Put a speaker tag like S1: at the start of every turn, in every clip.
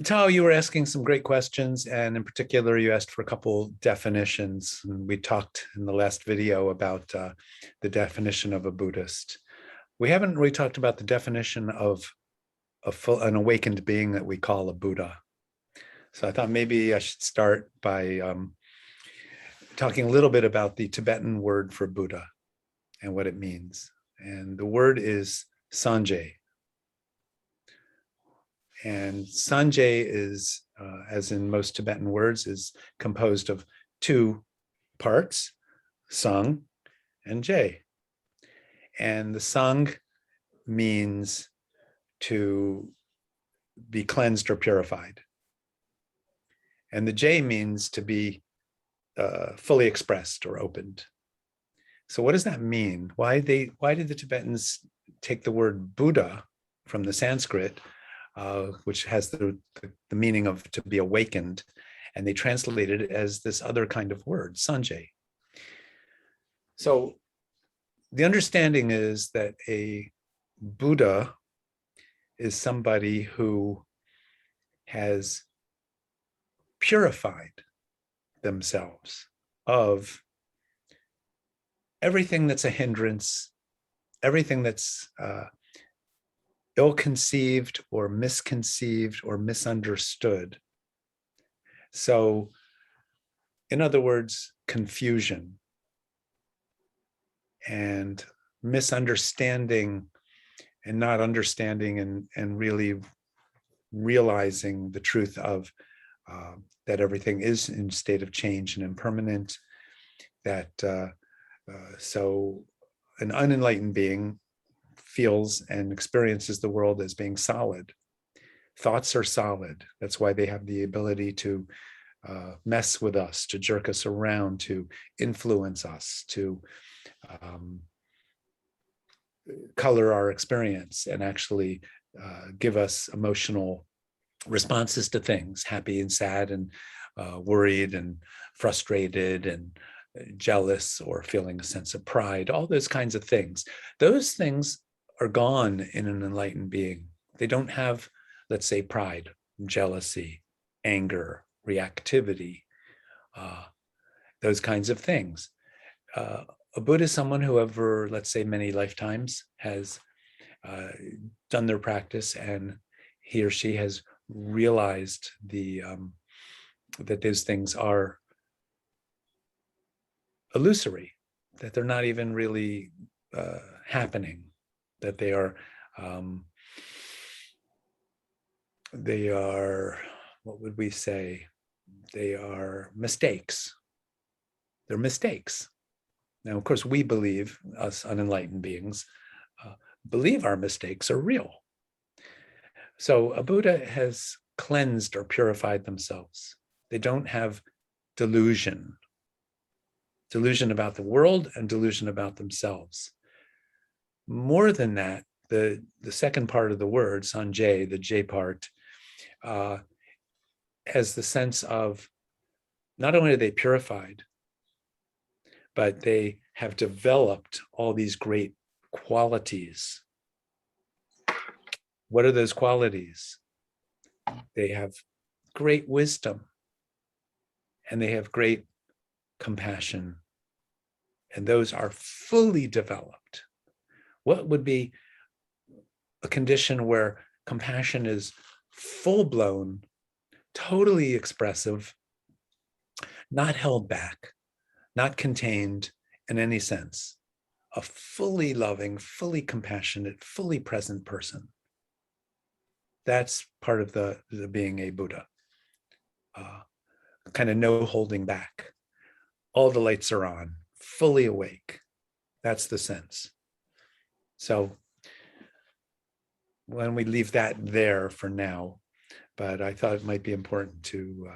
S1: Tao, you were asking some great questions, and in particular, you asked for a couple definitions. And we talked in the last video about the definition of a Buddhist. We haven't really talked about the definition of an awakened being that we call a Buddha. So I thought maybe I should start by talking a little bit about the Tibetan word for Buddha and what it means. And the word is Sanjay. And Sanjay is, as in most Tibetan words, is composed of two parts, Sang and Jay. And the Sang means to be cleansed or purified. And the Jay means to be fully expressed or opened. So what does that mean? Why did the Tibetans take the word Buddha from the Sanskrit, which has the meaning of to be awakened, and they translated it as this other kind of word, Sanjay? So the understanding is that a Buddha is somebody who has purified themselves of everything that's a hindrance, everything that's ill-conceived or misconceived or misunderstood. So, in other words, confusion and misunderstanding and not understanding and really realizing the truth of that everything is in state of change and impermanent, that so an unenlightened being feels and experiences the world as being solid. Thoughts are solid. That's why they have the ability to mess with us, to jerk us around, to influence us, to color our experience and actually give us emotional responses to things, happy and sad and worried and frustrated and jealous or feeling a sense of pride, all those kinds of things. Those things are gone in an enlightened being. They don't have, let's say, pride, jealousy, anger, reactivity, those kinds of things. A Buddha is someone who over, let's say, many lifetimes has done their practice, and he or she has realized that those things are illusory, that they're not even really happening, that they are, what would we say? They are mistakes. They're mistakes. Now, of course, we believe, us unenlightened beings, believe our mistakes are real. So a Buddha has cleansed or purified themselves. They don't have delusion about the world and delusion about themselves. More than that, the second part of the word, Sanjay, the J part, has the sense of not only are they purified, but they have developed all these great qualities. What are those qualities? They have great wisdom, and they have great compassion, and those are fully developed. What would be a condition where compassion is full-blown, totally expressive, not held back, not contained in any sense? A fully loving, fully compassionate, fully present person. That's part of the being a Buddha. Kind of no holding back. All the lights are on, fully awake. That's the sense. So when we leave that there for now, but I thought it might be important to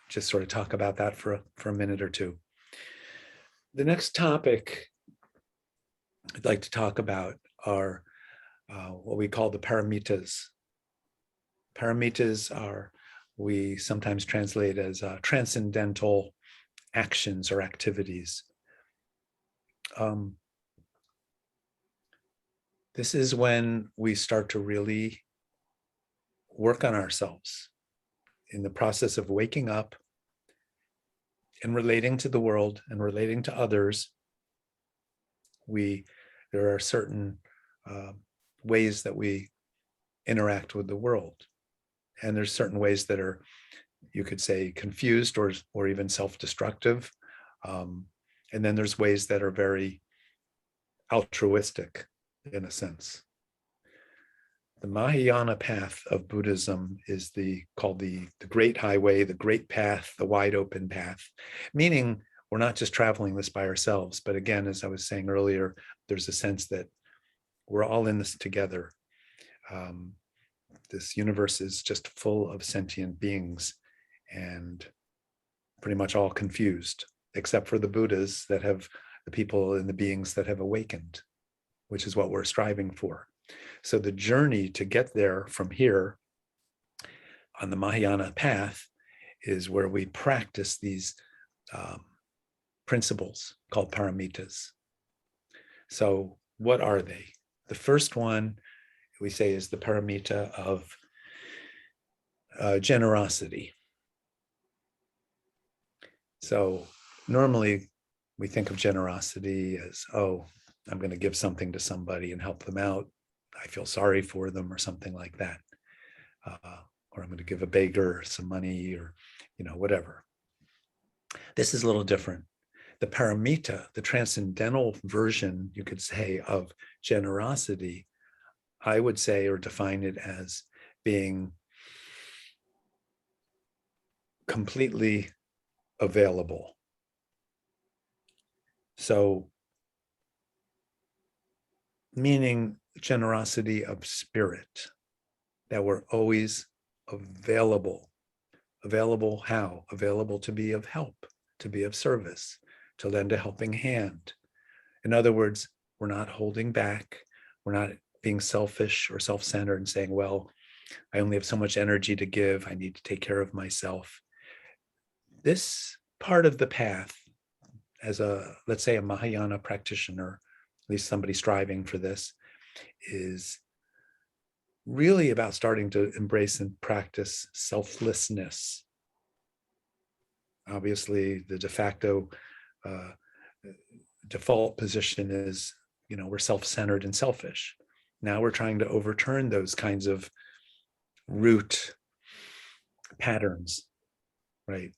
S1: just sort of talk about that for a minute or two. The next topic I'd like to talk about are what we call the Paramitas. Paramitas are, we sometimes translate as transcendental actions or activities. This is when we start to really work on ourselves, in the process of waking up and relating to the world and relating to others, there are certain ways that we interact with the world. And there's certain ways that are, you could say, confused or even self-destructive. And then there's ways that are very altruistic, in a sense. The Mahayana path of Buddhism is called the Great Highway, the Great Path, the Wide Open Path, meaning we're not just traveling this by ourselves, but again, as I was saying earlier, there's a sense that we're all in this together. This universe is just full of sentient beings and pretty much all confused, except for the Buddhas the people and the beings that have awakened, which is what we're striving for. So the journey to get there from here on the Mahayana path is where we practice these principles called Paramitas. So what are they? The first one we say is the Paramita of generosity. So normally we think of generosity as, oh, I'm going to give something to somebody and help them out. I feel sorry for them or something like that. Or I'm going to give a beggar some money or, whatever. This is a little different. The paramita, the transcendental version, you could say, of generosity, I would say or define it as being completely available. So, meaning generosity of spirit, that we're always available. Available how? Available to be of help, to be of service, to lend a helping hand. In other words, we're not holding back. We're not being selfish or self-centered and saying, well, I only have so much energy to give. I need to take care of myself. This part of the path, as let's say a Mahayana practitioner, at least somebody striving for this, is really about starting to embrace and practice selflessness. Obviously, the de facto default position is, we're self-centered and selfish. Now we're trying to overturn those kinds of root patterns, right?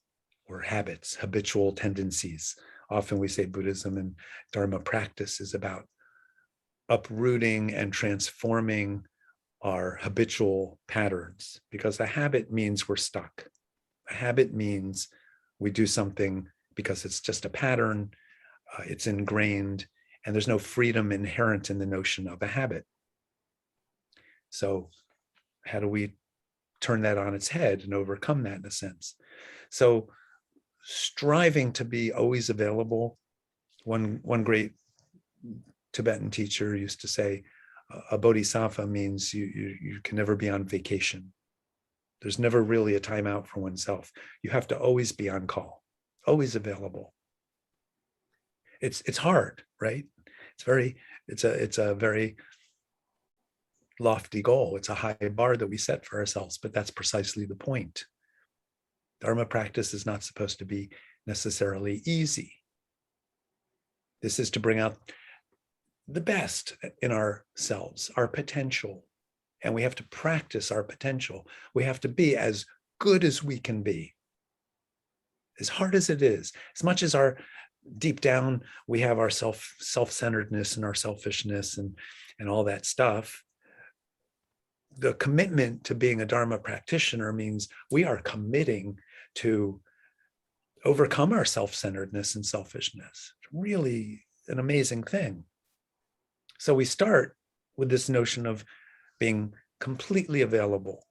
S1: Or habits, habitual tendencies. Often we say Buddhism and Dharma practice is about uprooting and transforming our habitual patterns, because a habit means we're stuck. A habit means we do something because it's just a pattern, it's ingrained, and there's no freedom inherent in the notion of a habit. So how do we turn that on its head and overcome that in a sense? So striving to be always available. One great Tibetan teacher used to say, a bodhisattva means you can never be on vacation. There's never really a time out for oneself. You have to always be on call, always available. It's hard, right? It's a very lofty goal. It's a high bar that we set for ourselves, but that's precisely the point. Dharma practice is not supposed to be necessarily easy. This is to bring out the best in ourselves, our potential. And we have to practice our potential. We have to be as good as we can be. As hard as it is, as much as our deep down, we have our self-centeredness and our selfishness and all that stuff. The commitment to being a Dharma practitioner means we are committing to overcome our self-centeredness and selfishness. It's really an amazing thing. So we start with this notion of being completely available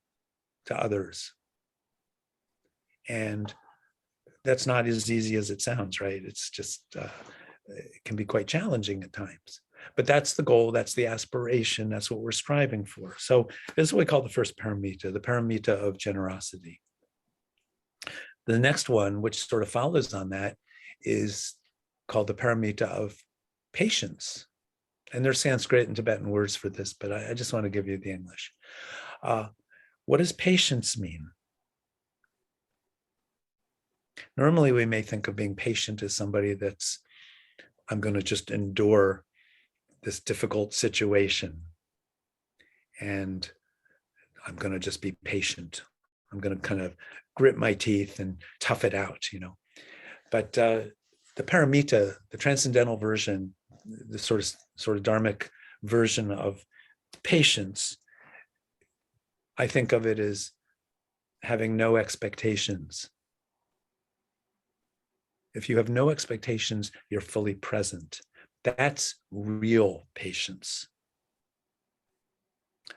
S1: to others. And that's not as easy as it sounds, right? It's just, it can be quite challenging at times. But that's the goal, that's the aspiration, that's what we're striving for. So this is what we call the first paramita, the paramita of generosity. The next one, which sort of follows on that, is called the paramita of patience. And there's Sanskrit and Tibetan words for this, but I just want to give you the English. What does patience mean? Normally, we may think of being patient as somebody that's, I'm going to just endure this difficult situation and I'm going to just be patient. I'm going to kind of grit my teeth and tough it out, you know. But the paramita, the transcendental version, the sort of dharmic version of patience, I think of it as having no expectations. If you have no expectations, you're fully present. That's real patience.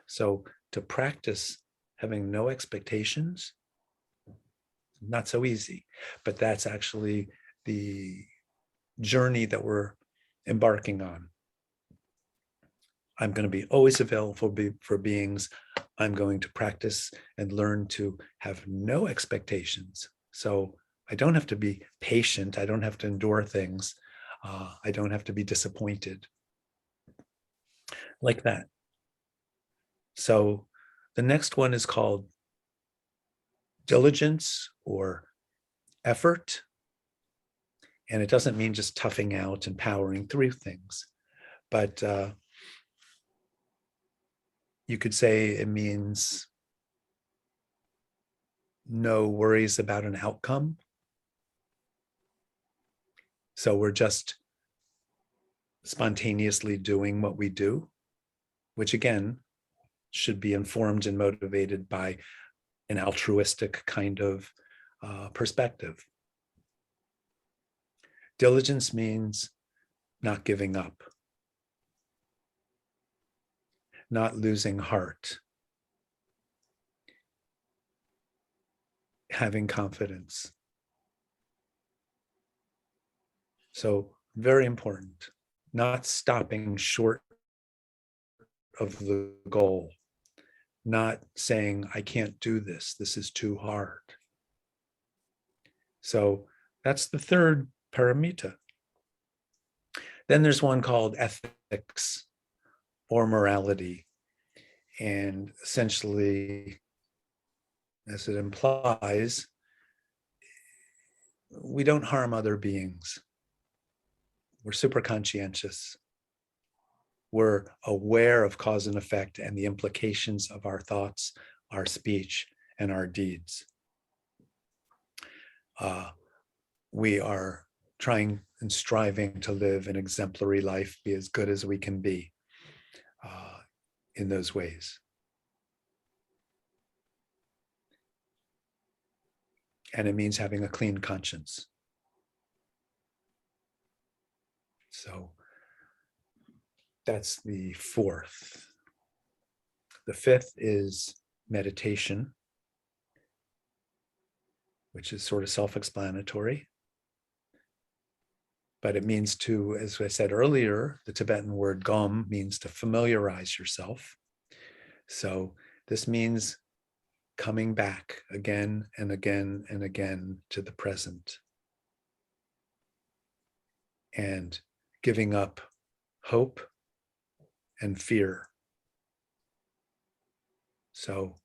S1: So to practice having no expectations, not so easy, but that's actually the journey that we're embarking on. I'm going to be always available for beings. I'm going to practice and learn to have no expectations. So I don't have to be patient. I don't have to endure things. I don't have to be disappointed. Like that. So the next one is called diligence or effort. And it doesn't mean just toughing out and powering through things, but you could say it means no worries about an outcome. So we're just spontaneously doing what we do, which again should be informed and motivated by an altruistic kind of perspective. Diligence means not giving up, not losing heart, having confidence. So very important, not stopping short of the goal, not saying, I can't do this, this is too hard. So that's the third paramita. Then there's one called ethics or morality. And essentially, as it implies, we don't harm other beings. We're super conscientious. We're aware of cause and effect and the implications of our thoughts, our speech, and our deeds. We are trying and striving to live an exemplary life, be as good as we can be in those ways. And it means having a clean conscience. So that's the fourth. The fifth is meditation, which is sort of self-explanatory. But it means to, as I said earlier, the Tibetan word gom means to familiarize yourself. So this means coming back again and again and again to the present and giving up hope and fear. So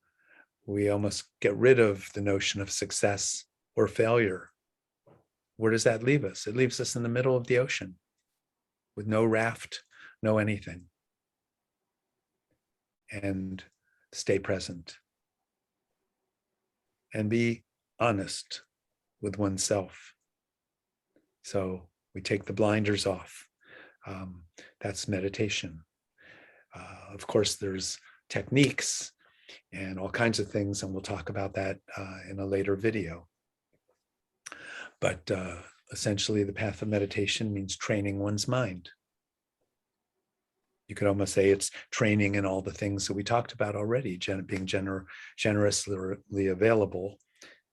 S1: we almost get rid of the notion of success or failure. Where does that leave us? It leaves us in the middle of the ocean with no raft, no anything. And stay present and be honest with oneself. So we take the blinders off. That's meditation. Of course, there's techniques and all kinds of things, and we'll talk about that in a later video. But essentially, the path of meditation means training one's mind. You could almost say it's training in all the things that we talked about already, being generously available,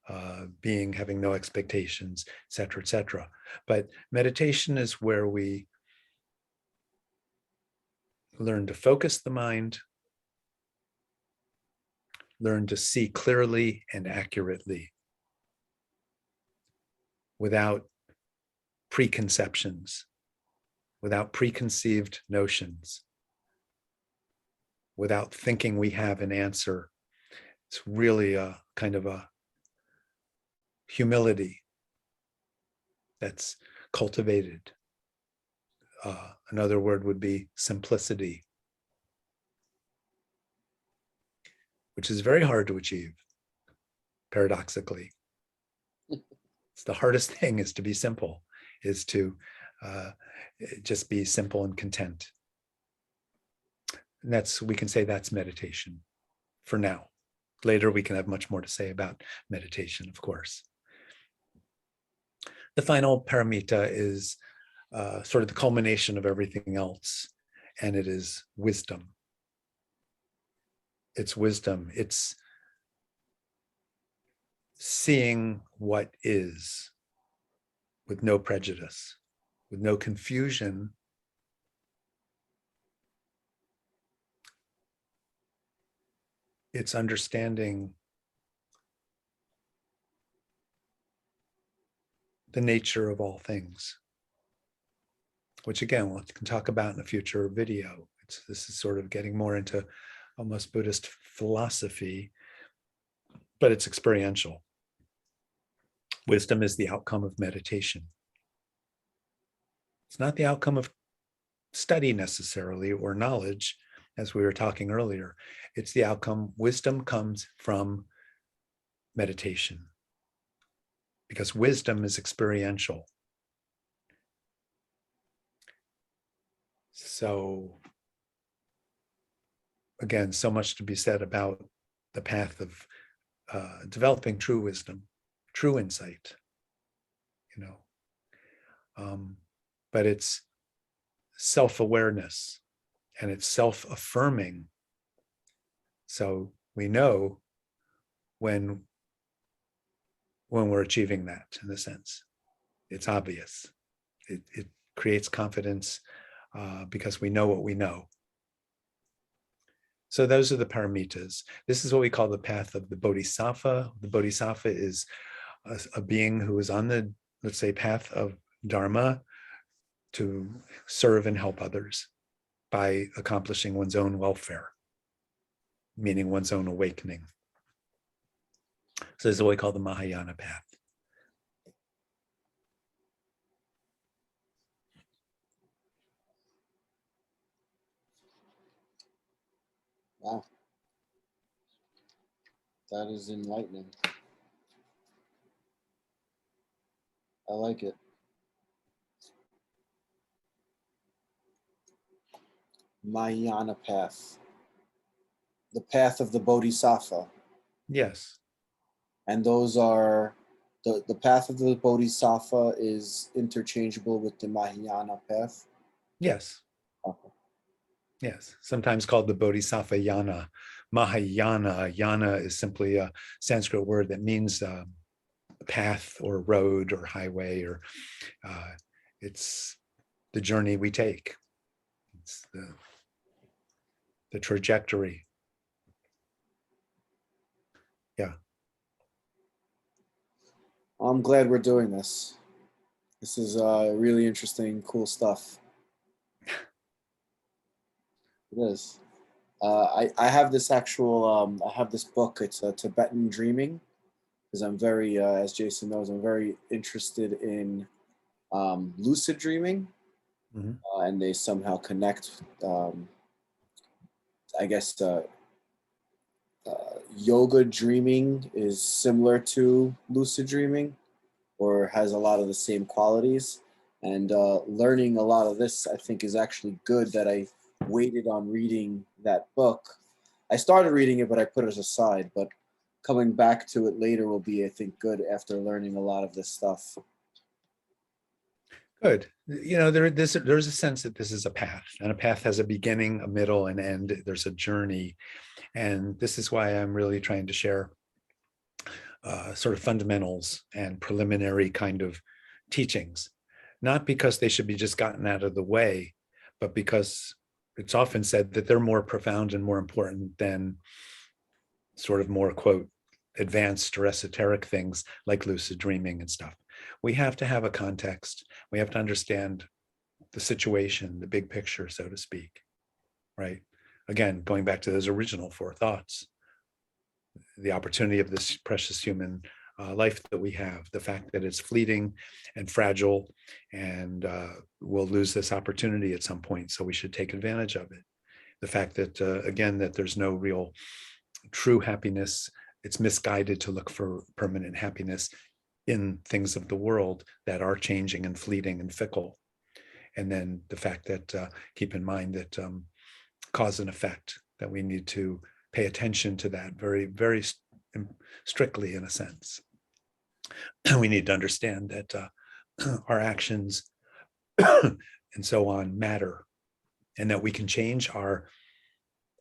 S1: having no expectations, et cetera, et cetera. But meditation is where we learn to focus the mind, learn to see clearly and accurately without preconceptions, without preconceived notions, without thinking we have an answer. It's really a kind of a humility that's cultivated. Another word would be simplicity, which is very hard to achieve, paradoxically. It's the hardest thing, is to be simple, is to just be simple and content. And we can say that's meditation for now. Later, we can have much more to say about meditation, of course. The final paramita is sort of the culmination of everything else, and it is wisdom. It's wisdom. It's seeing what is with no prejudice, with no confusion. It's understanding the nature of all things, which again, we can talk about in a future video. This is sort of getting more into almost Buddhist philosophy, but it's experiential. Wisdom is the outcome of meditation. It's not the outcome of study necessarily, or knowledge, as we were talking earlier. It's the outcome. Wisdom comes from meditation, because wisdom is experiential. So again, so much to be said about the path of developing true wisdom, true insight, but it's self-awareness and it's self-affirming. So we know when we're achieving that, in a sense. It's obvious. It creates confidence because we know what we know. So those are the paramitas. This is what we call the path of the Bodhisattva. The Bodhisattva is a being who is on the, let's say, path of Dharma to serve and help others by accomplishing one's own welfare, meaning one's own awakening. So this is what we call the Mahayana path.
S2: Wow. That is enlightening. I like it. Mahayana path. The path of the Bodhisattva.
S1: Yes.
S2: And those are, the path of the Bodhisattva is interchangeable with the Mahayana path?
S1: Yes.
S2: Okay.
S1: Yes. Sometimes called the Bodhisattva yana. Mahayana. Yana is simply a Sanskrit word that means path or road or highway, or it's the journey we take. It's the trajectory. Yeah.
S2: I'm glad we're doing this. This is really interesting, cool stuff. It is. I have this actual, I have this book. It's a Tibetan Dreaming, because I'm very, as Jason knows, I'm very interested in lucid dreaming.
S1: Mm-hmm.
S2: And they somehow connect, I guess, yoga dreaming is similar to lucid dreaming, or has a lot of the same qualities. And learning a lot of this, I think, is actually good that I waited on reading that book. I started reading it, but I put it aside. But coming back to it later will be, I think, good after learning a lot of this stuff.
S1: Good. There's a sense that this is a path, and a path has a beginning, a middle, and end. There's a journey. And this is why I'm really trying to share sort of fundamentals and preliminary kind of teachings, not because they should be just gotten out of the way, but because it's often said that they're more profound and more important than sort of more, quote, advanced or esoteric things like lucid dreaming and stuff. We have to have a context. We have to understand the situation, the big picture, so to speak, right? Again, going back to those original four thoughts, the opportunity of this precious human life that we have, the fact that it's fleeting and fragile, and we'll lose this opportunity at some point, so we should take advantage of it. The fact that, again, that there's no real true happiness. It's misguided to look for permanent happiness in things of the world that are changing and fleeting and fickle. And then the fact that, keep in mind that cause and effect, that we need to pay attention to that very, very strictly, in a sense. We need to understand that our actions and so on matter, and that we can change our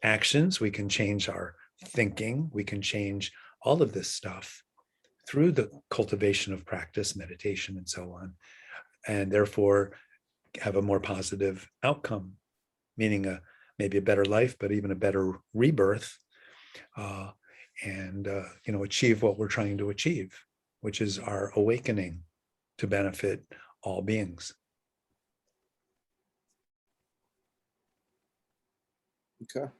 S1: actions, we can change our thinking, we can change all of this stuff through the cultivation of practice, meditation, and so on, and therefore have a more positive outcome, meaning maybe a better life, but even a better rebirth, and achieve what we're trying to achieve, which is our awakening to benefit all beings.
S2: Okay.